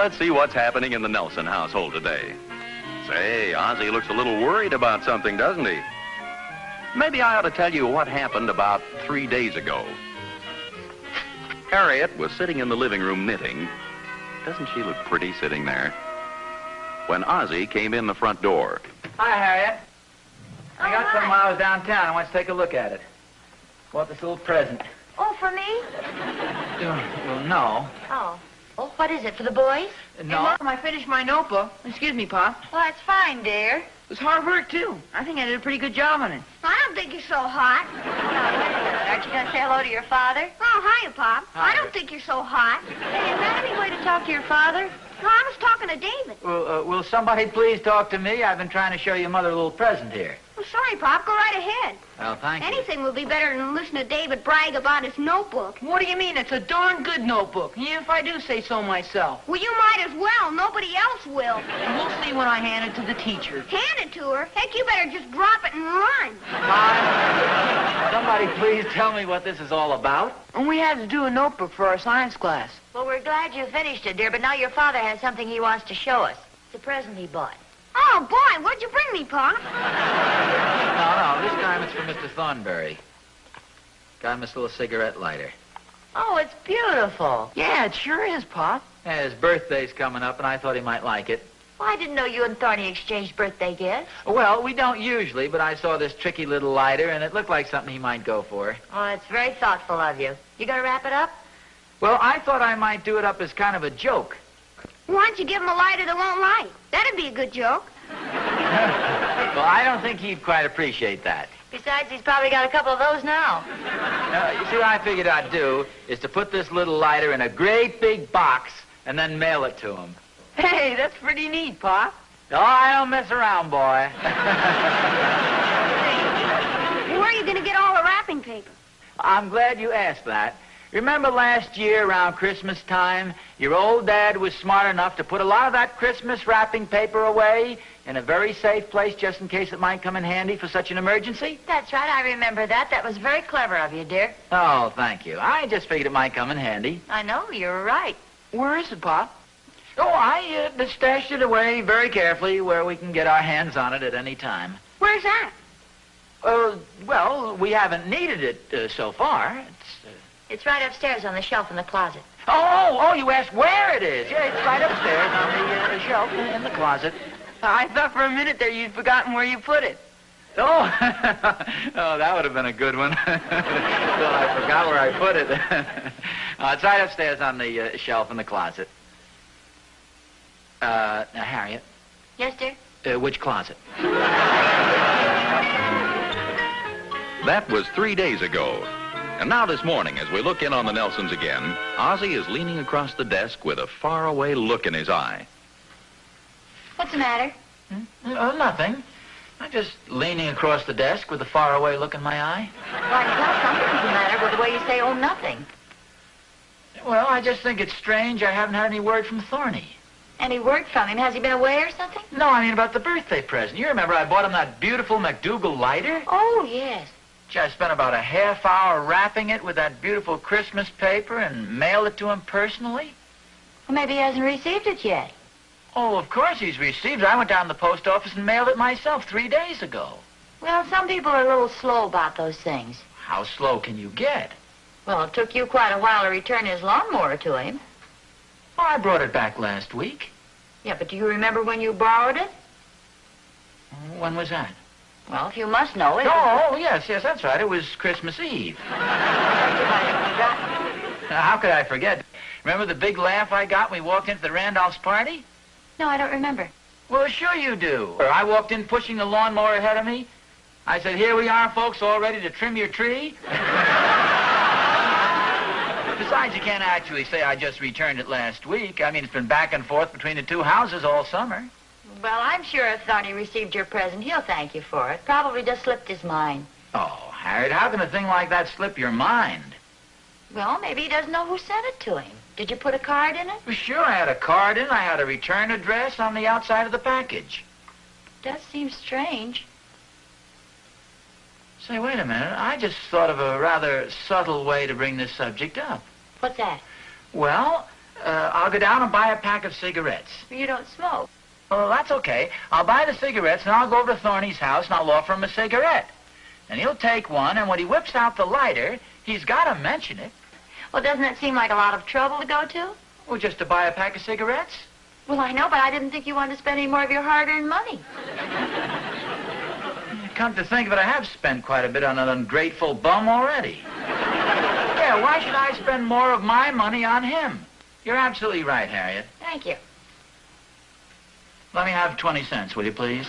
let's see what's happening in the Nelson household today. Say, Ozzie looks a little worried about something, doesn't he? Maybe I ought to tell you what happened about 3 days ago. Harriet was sitting in the living room knitting. Doesn't she look pretty sitting there? When Ozzie came in the front door. Hi, Harriet. I got some while I was downtown. I want to take a look at it. Bought this little present. Oh, for me? Well, no. Oh. Oh, what is it, for the boys? No. Hey, Mom, I finished my notebook. Excuse me, Pop. Well, that's fine, dear. It was hard work, too. I think I did a pretty good job on it. I don't think you're so hot. Aren't you going to say hello to your father? Oh, hiya, Pop. Hi. I don't think you're so hot. Hey, is that any way to talk to your father? No, I was talking to David. Well, will somebody please talk to me? I've been trying to show your mother a little present here. Well, sorry, Pop. Go right ahead. Well, thank you. Anything would be better than listen to David brag about his notebook. What do you mean? It's a darn good notebook. Even if I do say so myself. Well, you might as well. Nobody else will. And we'll see when I hand it to the teacher. Hand it to her? Heck, you better just drop it and run. Somebody please tell me what this is all about. And we had to do a notebook for our science class. Well, we're glad you finished it, dear, but now your father has something he wants to show us. It's a present he bought. Oh, boy, what'd you bring me, Pop? No, this time it's for Mr. Thornberry. Got him this little cigarette lighter. Oh, it's beautiful. Yeah, it sure is, Pop. Yeah, his birthday's coming up, and I thought he might like it. Well, I didn't know you and Thorny exchanged birthday gifts. Well, we don't usually, but I saw this tricky little lighter, and it looked like something he might go for. Oh, it's very thoughtful of you. You gonna wrap it up? Well, I thought I might do it up as kind of a joke. Why don't you give him a lighter that won't light? That'd be a good joke. Well, I don't think he'd quite appreciate that. Besides, he's probably got a couple of those now. You see, what I figured I'd do is to put this little lighter in a great big box and then mail it to him. Hey, that's pretty neat, Pop. Oh, I don't mess around, boy. Where are you gonna get all the wrapping paper? I'm glad you asked that. Remember last year around Christmas time, your old dad was smart enough to put a lot of that Christmas wrapping paper away in a very safe place just in case it might come in handy for such an emergency? That's right, I remember that. That was very clever of you, dear. Oh, thank you. I just figured it might come in handy. I know, you're right. Where is it, Pop? Oh, I stashed it away very carefully where we can get our hands on it at any time. Where's that? Well, we haven't needed it so far. It's right upstairs on the shelf in the closet. Oh, you asked where it is. Yeah, it's right upstairs on the shelf in the closet. I thought for a minute there you'd forgotten where you put it. Oh, oh, that would have been a good one. Well, I forgot where I put it. It's right upstairs on the shelf in the closet. Now, Harriet. Yes, dear? Which closet? That was 3 days ago. And now this morning, as we look in on the Nelsons again, Ozzie is leaning across the desk with a faraway look in his eye. What's the matter? Nothing. I'm just leaning across the desk with a faraway look in my eye. Why, tell something's the matter with the way you say, oh, nothing. Well, I just think it's strange I haven't had any word from Thorny. Any word from him? Has he been away or something? No, I mean about the birthday present. You remember I bought him that beautiful McDougal lighter? Oh, yes. Gee, I spent about a half hour wrapping it with that beautiful Christmas paper and mailed it to him personally. Well, maybe he hasn't received it yet. Oh, of course he's received it. I went down to the post office and mailed it myself 3 days ago. Well, some people are a little slow about those things. How slow can you get? Well, it took you quite a while to return his lawnmower to him. Oh, I brought it back last week. Yeah, but do you remember when you borrowed it? When was that? Well, if you must know it. Oh, yes, that's right. It was Christmas Eve. How could I forget? Remember the big laugh I got when we walked into the Randolph's party? No, I don't remember. Well, sure you do. I walked in pushing the lawnmower ahead of me. I said, here we are, folks, all ready to trim your tree. Besides, you can't actually say I just returned it last week. I mean, it's been back and forth between the two houses all summer. Well, I'm sure if Thorny received your present, he'll thank you for it. Probably just slipped his mind. Oh, Harriet, how can a thing like that slip your mind? Well, maybe he doesn't know who sent it to him. Did you put a card in it? Well, sure, I had a card in. I had a return address on the outside of the package. Does seem strange. Say, wait a minute. I just thought of a rather subtle way to bring this subject up. What's that? Well, I'll go down and buy a pack of cigarettes. You don't smoke. Well, that's okay. I'll buy the cigarettes, and I'll go over to Thorny's house, and I'll offer him a cigarette. And he'll take one, and when he whips out the lighter, he's got to mention it. Well, doesn't it seem like a lot of trouble to go to? Well, just to buy a pack of cigarettes. Well, I know, but I didn't think you wanted to spend any more of your hard-earned money. Come to think of it, I have spent quite a bit on an ungrateful bum already. Yeah, why should I spend more of my money on him? You're absolutely right, Harriet. Thank you. Let me have 20 cents, will you, please?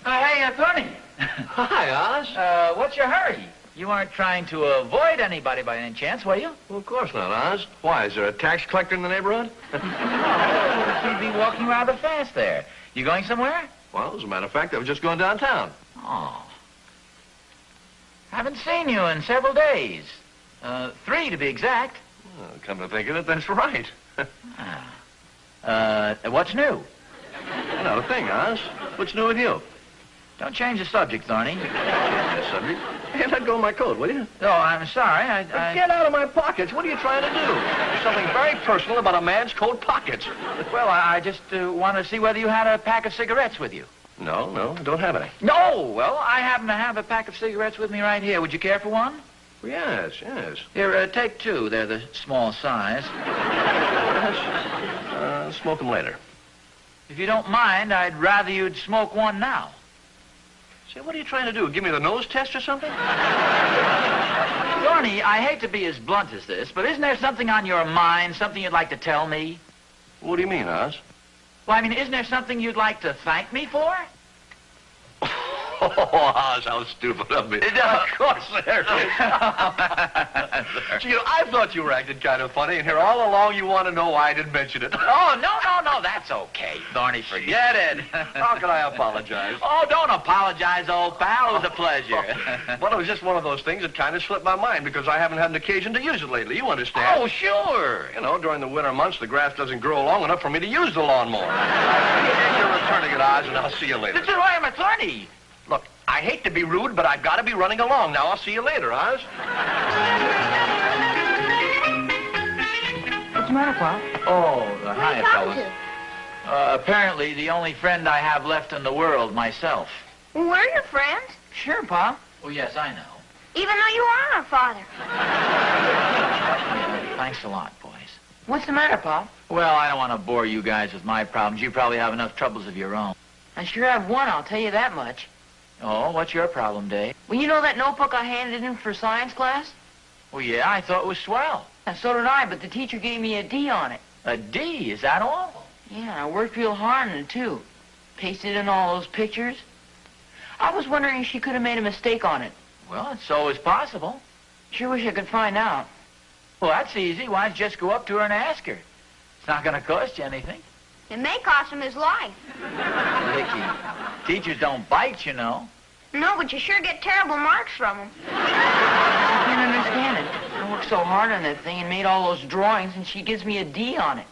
Hey, Thorny. Hi, Oz. What's your hurry? You weren't trying to avoid anybody by any chance, were you? Well, of course not, Oz. Why, is there a tax collector in the neighborhood? No, you'd be walking rather fast there. You going somewhere? Well, as a matter of fact, I was just going downtown. Oh. Haven't seen you in several days. 3 to be exact. Well, come to think of it, that's right. What's new? Not a thing, Oz. What's new with you? Don't change the subject, Thorny. Change the subject. Hey, let go of my coat, will you? Oh, I'm sorry. Get out of my pockets. What are you trying to do? There's something very personal about a man's coat pockets. Well, I just wanted to see whether you had a pack of cigarettes with you. No, I don't have any. No, well, I happen to have a pack of cigarettes with me right here. Would you care for one? Yes. Here, take 2. They're the small size. Yes. Smoke them later. If you don't mind, I'd rather you'd smoke one now. Say, what are you trying to do? Give me the nose test or something? Thorny, I hate to be as blunt as this, but isn't there something on your mind, something you'd like to tell me? What do you mean, Oz? Well, I mean, isn't there something you'd like to thank me for? Oh, Oz, how stupid of me. Of course there is. See, I thought you were acting kind of funny, and here all along you want to know why I didn't mention it. Oh, no, that's okay, Thorny, forget it. How can I apologize? Oh, don't apologize, old pal. It was a pleasure. Well, it was just one of those things that kind of slipped my mind because I haven't had an occasion to use it lately. You understand? Oh, sure. You know, during the winter months, the grass doesn't grow long enough for me to use the lawnmower. You're returning it, Oz, and I'll see you later. This is why I'm a Thorny. Look, I hate to be rude, but I've got to be running along now. I'll see you later, Oz. What's the matter, Pop? Oh, hi, fellas. Apparently the only friend I have left in the world, myself. Well, we're your friends. Sure, Pop. Oh, yes, I know. Even though you are our father. Thanks a lot, boys. What's the matter, Pop? Well, I don't want to bore you guys with my problems. You probably have enough troubles of your own. I sure have one, I'll tell you that much. Oh, what's your problem, Dave? Well, you know that notebook I handed in for science class? Well, yeah, I thought it was swell. And so did I, but the teacher gave me a D on it. A D, is that all? Yeah, I worked real hard on it, too. Pasted in all those pictures. I was wondering if she could have made a mistake on it. Well, it's always possible. Sure wish I could find out. Well, that's easy. Why don't you just go up to her and ask her? It's not going to cost you anything. It may cost him his life. Vicky, teachers don't bite, you know. No, but you sure get terrible marks from him. I can't understand it. I worked so hard on that thing and made all those drawings, and she gives me a D on it.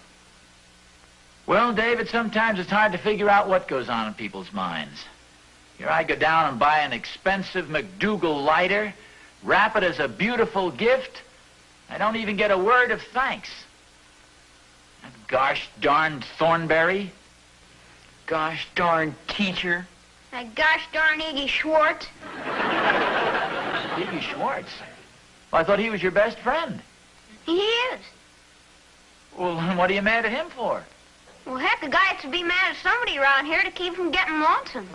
Well, David, sometimes it's hard to figure out what goes on in people's minds. Here I go down and buy an expensive McDougal lighter, wrap it as a beautiful gift. I don't even get a word of thanks. That gosh darned Thornberry. Gosh darn teacher. That gosh darn Iggy Schwartz. Iggy Schwartz? Well, I thought he was your best friend. He is. Well, then what are you mad at him for? Well, heck, a guy has to be mad at somebody around here to keep from getting lonesome.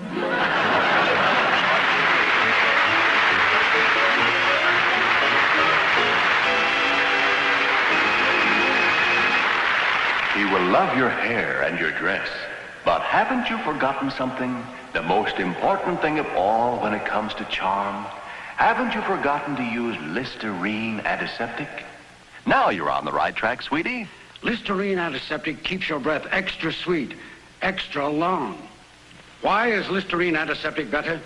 He will love your hair and your dress. But haven't you forgotten something? The most important thing of all when it comes to charm? Haven't you forgotten to use Listerine Antiseptic? Now you're on the right track, sweetie. Listerine Antiseptic keeps your breath extra sweet, extra long. Why is Listerine Antiseptic better?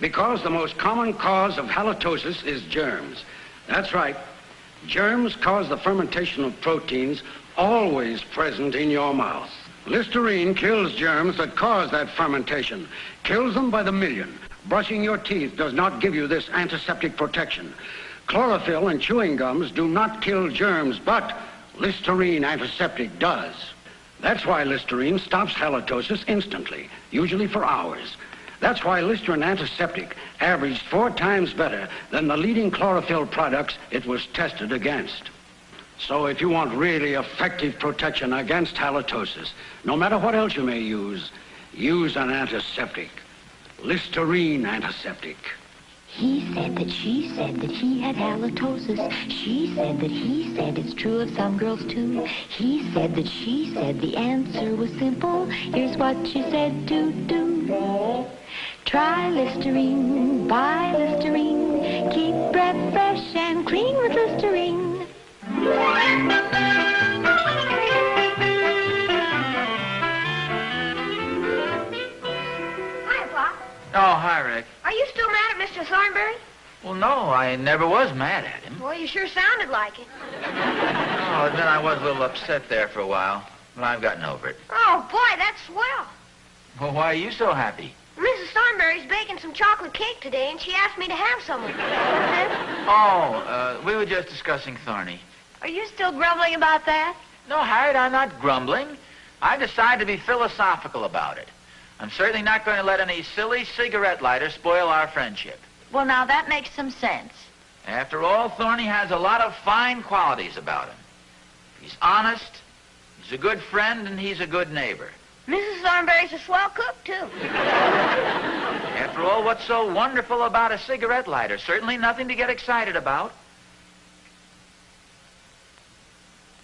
Because the most common cause of halitosis is germs. That's right. Germs cause the fermentation of proteins always present in your mouth. Listerine kills germs that cause that fermentation. Kills them by the million. Brushing your teeth does not give you this antiseptic protection. Chlorophyll and chewing gums do not kill germs, but Listerine antiseptic does. That's why Listerine stops halitosis instantly, usually for hours. That's why Listerine antiseptic averaged 4 times better than the leading chlorophyll products it was tested against. So if you want really effective protection against halitosis, no matter what else you may use an antiseptic. Listerine antiseptic. He said that she said that he had halitosis. She said that he said it's true of some girls too. He said that she said the answer was simple. Here's what she said to do. Try Listerine, buy Listerine. Keep breath fresh and clean with Listerine. Oh, hi, Rick. Are you still mad at Mr. Thornberry? Well, no, I never was mad at him. Well, you sure sounded like it. I'll admit I was a little upset there for a while, but I've gotten over it. Oh, boy, that's swell. Well, why are you so happy? Mrs. Thornberry's baking some chocolate cake today, and she asked me to have some with her. Oh, we were just discussing Thorny. Are you still grumbling about that? No, Harriet, I'm not grumbling. I decided to be philosophical about it. I'm certainly not going to let any silly cigarette lighter spoil our friendship. Well, now, that makes some sense. After all, Thorny has a lot of fine qualities about him. He's honest, he's a good friend, and he's a good neighbor. Mrs. Thornberry's a swell cook, too. After all, what's so wonderful about a cigarette lighter? Certainly nothing to get excited about.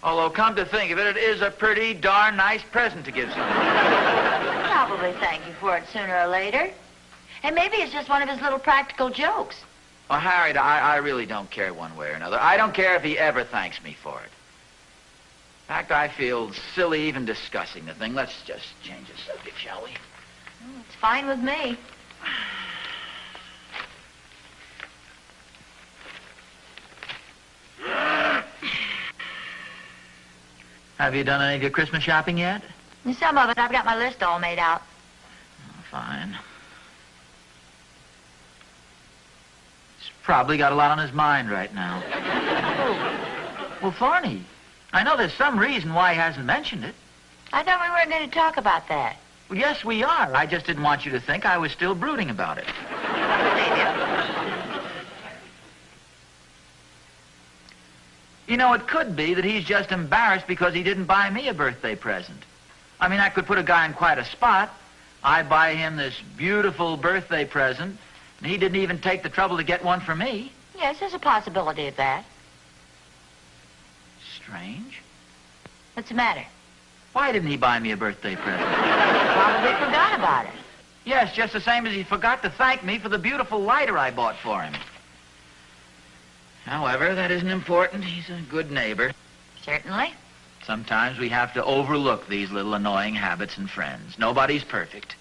Although, come to think of it, it is a pretty darn nice present to give someone. Probably thank you for it sooner or later. And maybe it's just one of his little practical jokes. Well, Harriet, I really don't care one way or another. I don't care if he ever thanks me for it. In fact, I feel silly even discussing the thing. Let's just change the subject, shall we? It's fine with me. Have you done any of your Christmas shopping yet? Some of it. I've got my list all made out. Oh, fine. He's probably got a lot on his mind right now. Well, Thorny, I know there's some reason why he hasn't mentioned it. I thought we weren't going to talk about that. Well, yes, we are. I just didn't want you to think I was still brooding about it. You know, it could be that he's just embarrassed because he didn't buy me a birthday present. I mean, I could put a guy in quite a spot. I buy him this beautiful birthday present, and he didn't even take the trouble to get one for me. Yes, there's a possibility of that. Strange. What's the matter? Why didn't he buy me a birthday present? Probably forgot about it. Yes, just the same as he forgot to thank me for the beautiful lighter I bought for him. However, that isn't important. He's a good neighbor. Certainly. Sometimes we have to overlook these little annoying habits in friends. Nobody's perfect.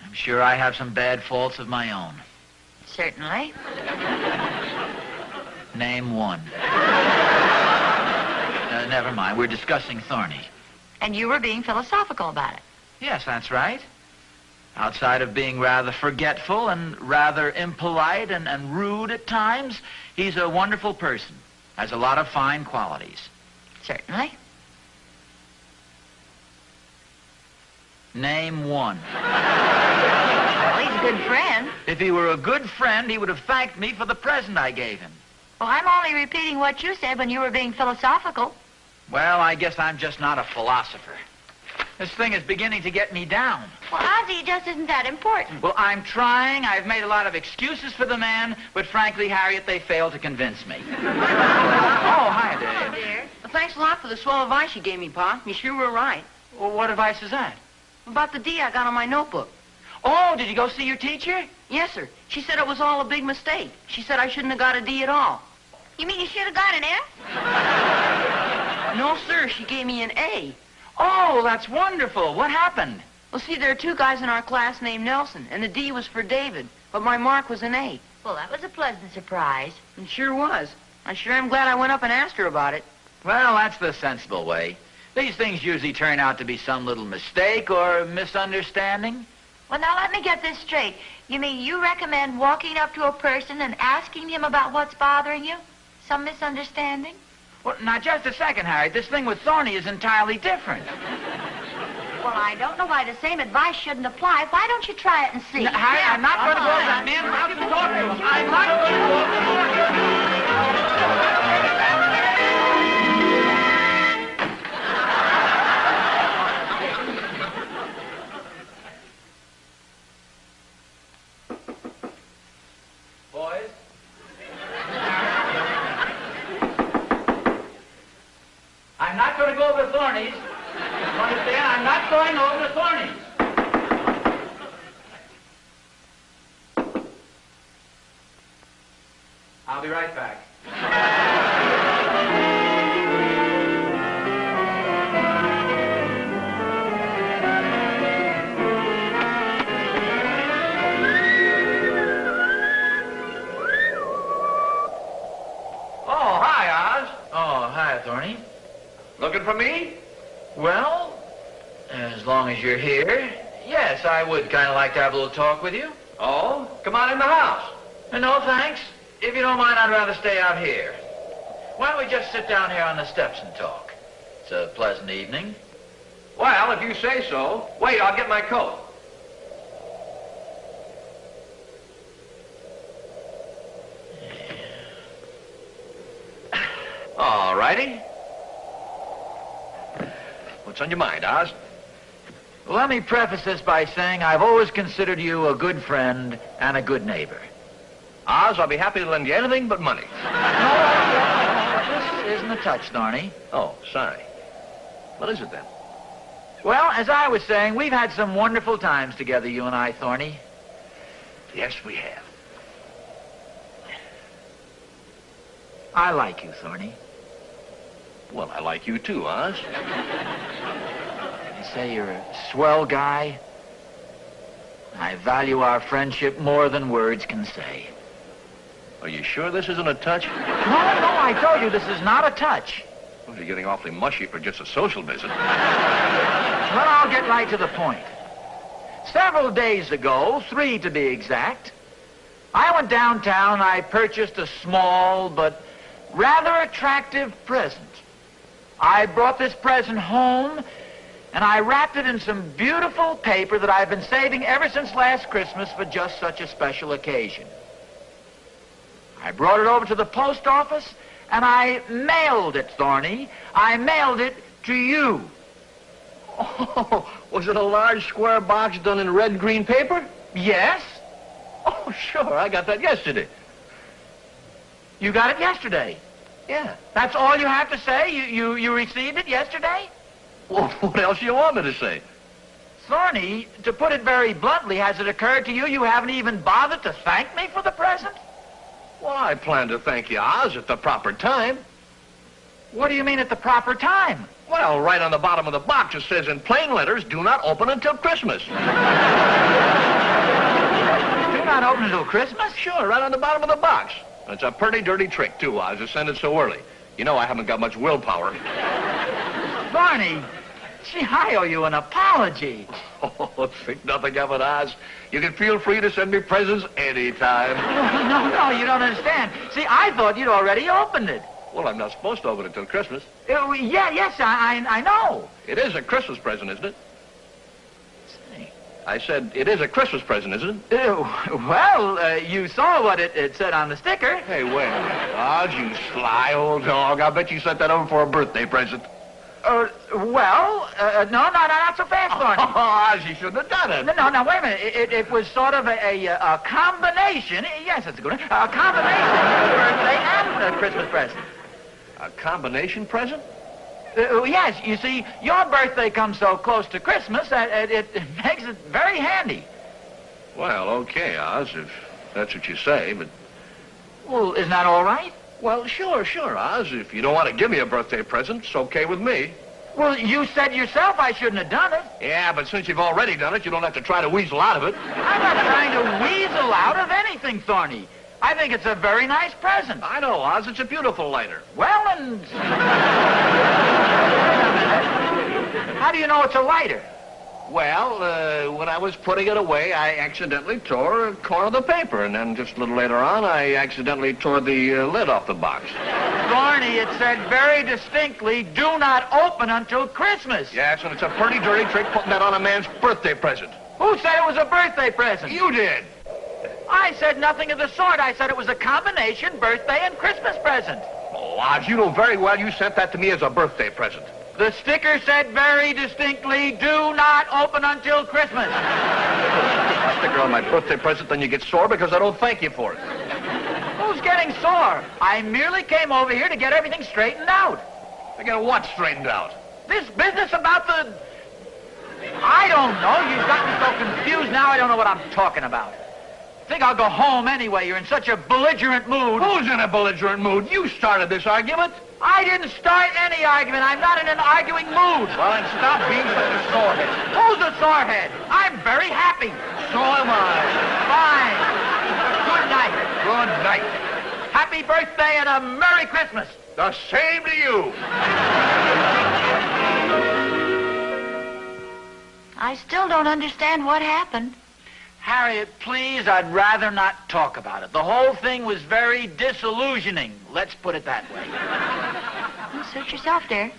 I'm sure I have some bad faults of my own. Certainly. Name one. Never mind. We're discussing Thorny. And you were being philosophical about it. Yes, that's right. Outside of being rather forgetful and rather impolite and rude at times, he's a wonderful person. Has a lot of fine qualities. Certainly. Name one. Well, he's a good friend. If he were a good friend, he would have thanked me for the present I gave him. Well, I'm only repeating what you said when you were being philosophical. Well, I guess I'm just not a philosopher. This thing is beginning to get me down. Well, Ozzie, it just isn't that important. Well, I'm trying. I've made a lot of excuses for the man, but frankly, Harriet, they failed to convince me. Oh, hi, Dave. Dear. Well, thanks a lot for the swell advice you gave me, Pa. You sure were right. Well, what advice is that? About the D I got on my notebook. Oh, did you go see your teacher? Yes, sir. She said it was all a big mistake. She said I shouldn't have got a D at all. You mean you should have got an F? No, sir. She gave me an A. Oh, that's wonderful. What happened? Well, see, there are 2 guys in our class named Nelson, and the D was for David, but my mark was an A. Well, that was a pleasant surprise. It sure was. I sure am glad I went up and asked her about it. Well, that's the sensible way. These things usually turn out to be some little mistake or misunderstanding. Well, now let me get this straight. You mean you recommend walking up to a person and asking him about what's bothering you? Some misunderstanding? Well, now, just a second, Harriet. This thing with Thorny is entirely different. Well, I don't know why the same advice shouldn't apply. Why don't you try it and see? No, Harriet, I'm not going to go to that man without to talk to him. I'm not going to go Boys? I'm not going to go over to Thorny's. You understand? I'm not going over to Thorny's. I'll be right back. Oh, hi, Oz. Oh, hi, Thorny. Looking for me? Well, as long as you're here, yes, I would kind of like to have a little talk with you. Oh, come on in the house. No, thanks. If you don't mind, I'd rather stay out here. Why don't we just sit down here on the steps and talk? It's a pleasant evening. Well, if you say so. Wait, I'll get my coat. All righty. What's on your mind, Oz? Well, let me preface this by saying I've always considered you a good friend and a good neighbor. Oz, I'll be happy to lend you anything but money. No, this isn't a touch, Thorny. Oh, sorry. What is it then? Well, as I was saying, we've had some wonderful times together, you and I, Thorny. Yes, we have. I like you, Thorny. Well, I like you too, Oz. You say you're a swell guy. I value our friendship more than words can say. Are you sure this isn't a touch? No, I told you this is not a touch. Well, you're getting awfully mushy for just a social visit. Well, I'll get right to the point. Several days ago, 3 to be exact, I went downtown and I purchased a small but rather attractive present. I brought this present home and I wrapped it in some beautiful paper that I've been saving ever since last Christmas for just such a special occasion. I brought it over to the post office and I mailed it, Thorny. I mailed it to you. Oh, was it a large square box done in red-green paper? Yes? Oh, sure. I got that yesterday. You got it yesterday? Yeah. That's all you have to say? You received it yesterday? Well, what else do you want me to say? Thorny, to put it very bluntly, has it occurred to you you haven't even bothered to thank me for the present? Well, I plan to thank you, Oz, at the proper time. What do you mean at the proper time? Well, right on the bottom of the box it says in plain letters, do not open until Christmas. Do not open until Christmas? Sure, right on the bottom of the box. It's a pretty dirty trick, too, Oz, to send it so early. You know I haven't got much willpower. Barney, gee, I owe you an apology. Oh, think nothing of it, Oz. You can feel free to send me presents anytime. No, you don't understand. See, I thought you'd already opened it. Well, I'm not supposed to open it till Christmas. Yes, I know. It is a Christmas present, isn't it? Say. I said, it is a Christmas present, isn't it? Well, you saw what it said on the sticker. Hey, wait a minute. Oz, you sly old dog. I bet you sent that over for a birthday present. No, not so fast, Thorny. Oh, Oz, you shouldn't have done it. No, wait a minute. It was sort of a combination. Yes, that's a good one. A combination of birthday and a Christmas present. A combination present? Yes, you see, your birthday comes so close to Christmas that it makes it very handy. Well, okay, Oz, if that's what you say, but... Well, isn't that all right? Well, sure, Oz. If you don't want to give me a birthday present, it's okay with me. Well, you said yourself I shouldn't have done it. Yeah, but since you've already done it, you don't have to try to weasel out of it. I'm not trying to weasel out of anything, Thorny. I think it's a very nice present. I know, Oz. It's a beautiful lighter. Well, and... How do you know it's a lighter? Well, when I was putting it away, I accidentally tore a corner of the paper, and then just a little later on, I accidentally tore the lid off the box. Thorny, it said very distinctly, do not open until Christmas. Yes, and it's a pretty dirty trick putting that on a man's birthday present. Who said it was a birthday present? You did. I said nothing of the sort. I said it was a combination birthday and Christmas present. Oh, Oz, you know very well you sent that to me as a birthday present. The sticker said very distinctly, do not open until Christmas. I stick it on my birthday present, then you get sore because I don't thank you for it. Who's getting sore? I merely came over here to get everything straightened out. I got what straightened out? This business about the... I don't know. You've got me so confused now I don't know what I'm talking about. I think I'll go home anyway. You're in such a belligerent mood. Who's in a belligerent mood? You started this argument. I didn't start any argument. I'm not in an arguing mood. Well, then stop being such a sorehead. Who's a sorehead? I'm very happy. So am I. Fine. Good night. Good night. Happy birthday and a Merry Christmas. The same to you. I still don't understand what happened. Harriet, please, I'd rather not talk about it. The whole thing was very disillusioning. Let's put it that way. Well, suit yourself, dear.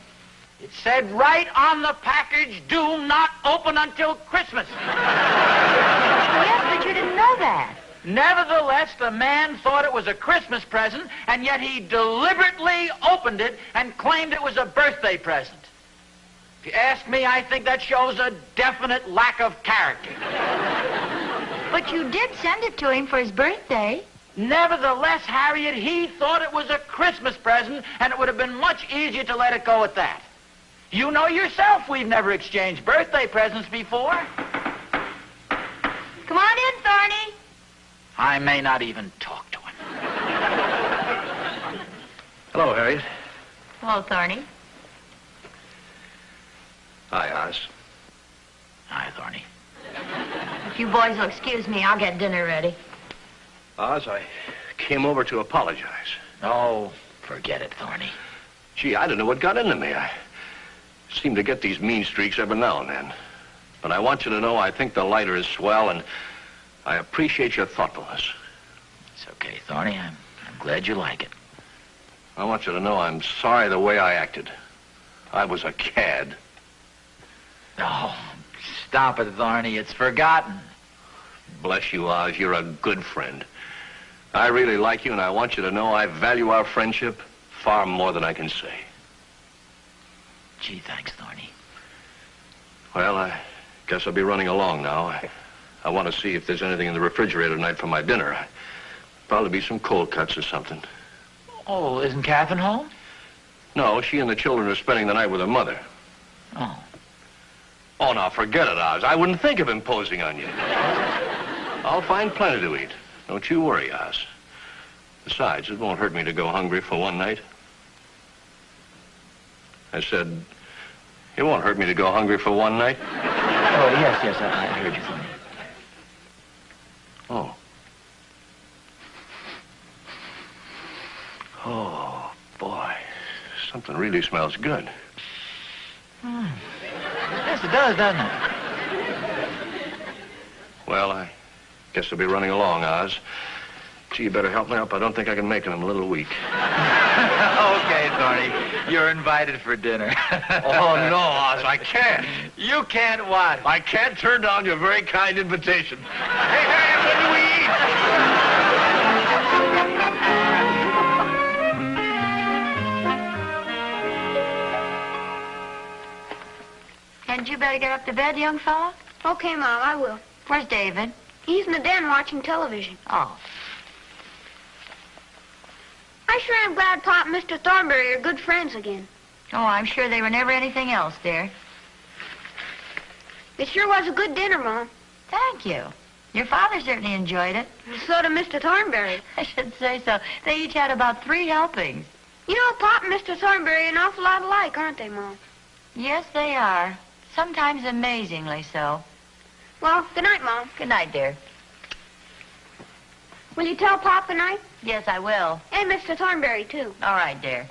It said right on the package, do not open until Christmas. Yes, but you didn't know that. Nevertheless, the man thought it was a Christmas present, and yet he deliberately opened it and claimed it was a birthday present. If you ask me, I think that shows a definite lack of character. But you did send it to him for his birthday. Nevertheless, Harriet, he thought it was a Christmas present, and it would have been much easier to let it go at that. You know yourself we've never exchanged birthday presents before. Come on in, Thorny. I may not even talk to him. Hello, Harriet. Hello, Thorny. Hi, Oz. Hi, Thorny. If you boys will excuse me, I'll get dinner ready. Oz, I came over to apologize. Oh, forget it, Thorny. Gee, I don't know what got into me. I seem to get these mean streaks every now and then. But I want you to know I think the lighter is swell, and I appreciate your thoughtfulness. It's okay, Thorny. I'm glad you like it. I want you to know I'm sorry the way I acted. I was a cad. Oh, stop it, Thorny. It's forgotten. Bless you, Oz. You're a good friend. I really like you, and I want you to know I value our friendship far more than I can say. Gee, thanks, Thorny. Well, I guess I'll be running along now. I want to see if there's anything in the refrigerator tonight for my dinner. Probably be some cold cuts or something. Oh, isn't Catherine home? No, she and the children are spending the night with her mother. Oh. Oh, now, forget it, Oz. I wouldn't think of imposing on you. I'll find plenty to eat. Don't you worry, Oz. Besides, it won't hurt me to go hungry for one night. I said, it won't hurt me to go hungry for one night. Oh, yes, I heard you, Thorny. Oh. Oh, boy. Something really smells good. Yes, it does, doesn't it? Well, I guess I'll be running along, Oz. Gee, you better help me up. I don't think I can make it. I'm a little weak. Okay, Thorny. You're invited for dinner. Oh, no, Oz, I can't. You can't what? I can't turn down your very kind invitation. Hey, Harriet, when do we eat? Hadn't you better get up to bed, young fella? Okay, Mom, I will. Where's David? He's in the den watching television. Oh. I sure am glad Pop and Mr. Thornberry are good friends again. Oh, I'm sure they were never anything else, dear. It sure was a good dinner, Mom. Thank you. Your father certainly enjoyed it. So did Mr. Thornberry. I should say so. They each had about 3 helpings. You know, Pop and Mr. Thornberry are an awful lot alike, aren't they, Mom? Yes, they are. Sometimes amazingly so. Well, good night, Mom. Good night, dear. Will you tell Pop and I? Yes, I will. And Mr. Thornberry, too. All right, dear.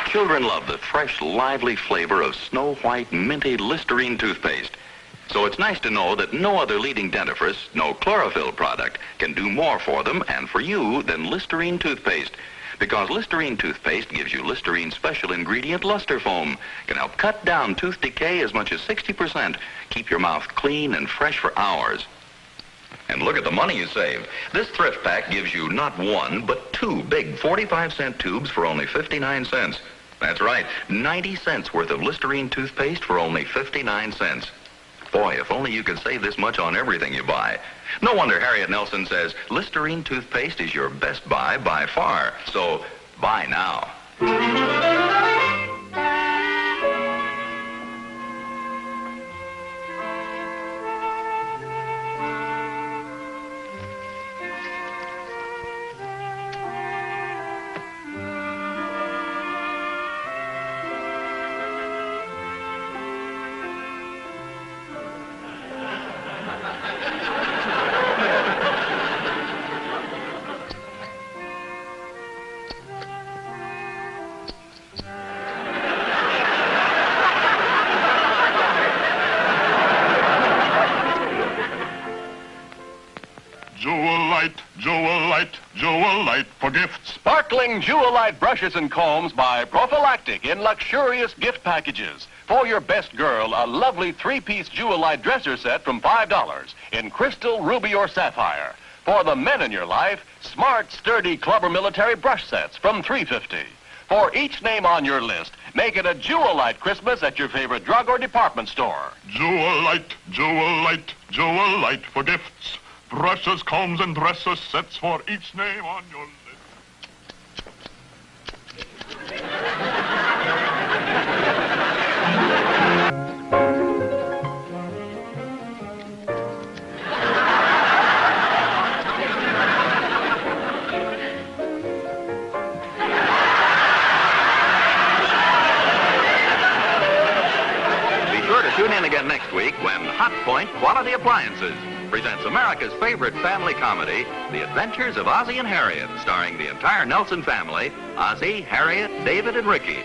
Children love the fresh, lively flavor of Snow White Minty Listerine toothpaste. So it's nice to know that no other leading dentifrice, no chlorophyll product, can do more for them and for you than Listerine toothpaste. Because Listerine toothpaste gives you Listerine's special ingredient, luster foam, can help cut down tooth decay as much as 60%, keep your mouth clean and fresh for hours. And look at the money you save. This thrift pack gives you not one, but two big 45-cent tubes for only 59 cents. That's right, 90 cents worth of Listerine toothpaste for only 59 cents. Boy, if only you could save this much on everything you buy. No wonder Harriet Nelson says Listerine toothpaste is your best buy by far. So, buy now. Jewelite for gifts. Sparkling Jewelite brushes and combs by Prophylactic in luxurious gift packages. For your best girl, a lovely 3-piece Jewelite dresser set from $5 in crystal, ruby, or sapphire. For the men in your life, smart, sturdy Clubber military brush sets from $3.50. For each name on your list, make it a Jewelite Christmas at your favorite drug or department store. Jewelite for gifts. Brushes, combs, and dresser sets for each name on your list. Be sure to tune in again next week when Hot Point Quality Appliances presents America's favorite family comedy, The Adventures of Ozzie and Harriet, starring the entire Nelson family, Ozzie, Harriet, David, and Ricky.